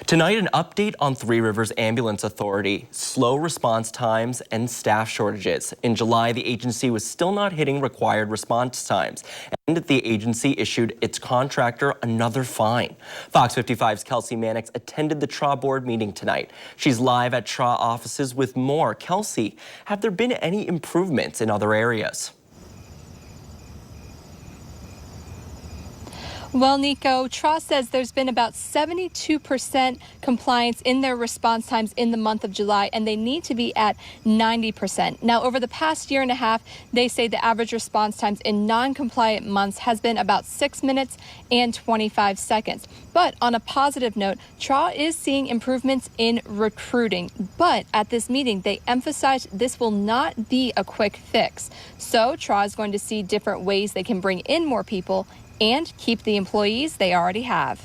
Tonight, an update on Three Rivers Ambulance Authority, slow response times and staff shortages. In July, the agency was still not hitting required response times, and the agency issued its contractor another fine. Fox 55's Kelsey Mannix attended the TRAA board meeting tonight. She's live at TRAA offices with more. Kelsey, have there been any improvements in other areas? Well, Nico, TRAA says there's been about 72% compliance in their response times in the month of July, and they need to be at 90%. Now, over the past year and a half, they say the average response times in non-compliant months has been about 6 minutes and 25 seconds. But on a positive note, TRAA is seeing improvements in recruiting. But at this meeting, they emphasized this will not be a quick fix. So TRAA is going to see different ways they can bring in more people and keep the employees they already have.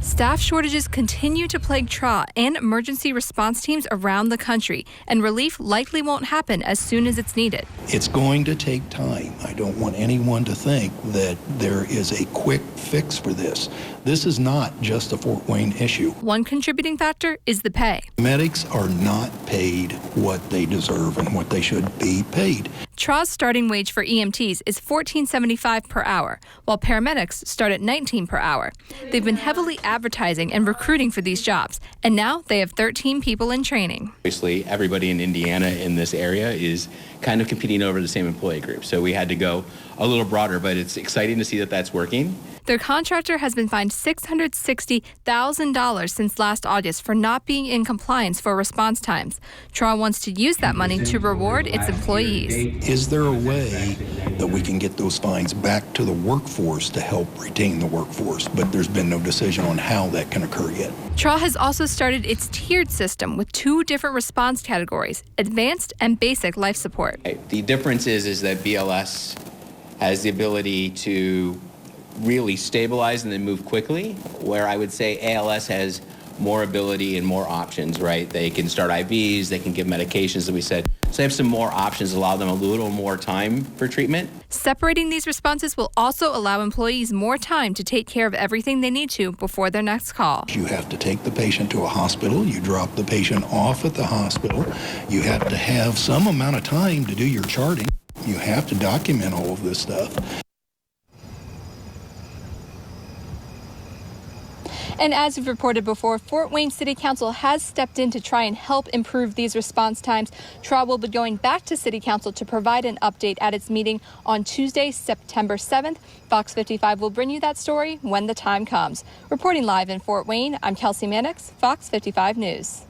Staff shortages continue to plague TRAA and emergency response teams around the country, and relief likely won't happen as soon as it's needed. It's going to take time. I don't want anyone to think that there is a quick fix for this. This is not just a Fort Wayne issue. One contributing factor is the pay. Medics are not paid what they deserve and what they should be paid. TRAA's starting wage for EMTs is $14.75 per hour, while paramedics start at $19 per hour. They've been heavily advertising and recruiting for these jobs, and now they have 13 people in training. Obviously, everybody in Indiana in this area is kind of competing over the same employee group, so we had to go a little broader, but it's exciting to see that that's working. Their contractor has been fined $660,000 since last August for not being in compliance for response times. TRAA wants to use that money to reward its employees. Is there a way that we can get those fines back to the workforce to help retain the workforce? But there's been no decision on how that can occur yet. TRAA has also started its tiered system with 2 different response categories, advanced and basic life support. The difference is that BLS has the ability to really stabilize and then move quickly, where I would say ALS has more ability and more options, right? They can start IVs, they can give medications, as we said. So they have some more options, allow them a little more time for treatment. Separating these responses will also allow employees more time to take care of everything they need to before their next call. You have to take the patient to a hospital, you drop the patient off at the hospital, you have to have some amount of time to do your charting. You have to document all of this stuff. And as we've reported before, Fort Wayne City Council has stepped in to try and help improve these response times. TRAA will be going back to City Council to provide an update at its meeting on Tuesday, September 7th. Fox 55 will bring you that story when the time comes. Reporting live in Fort Wayne, I'm Kelsey Mannix, Fox 55 News.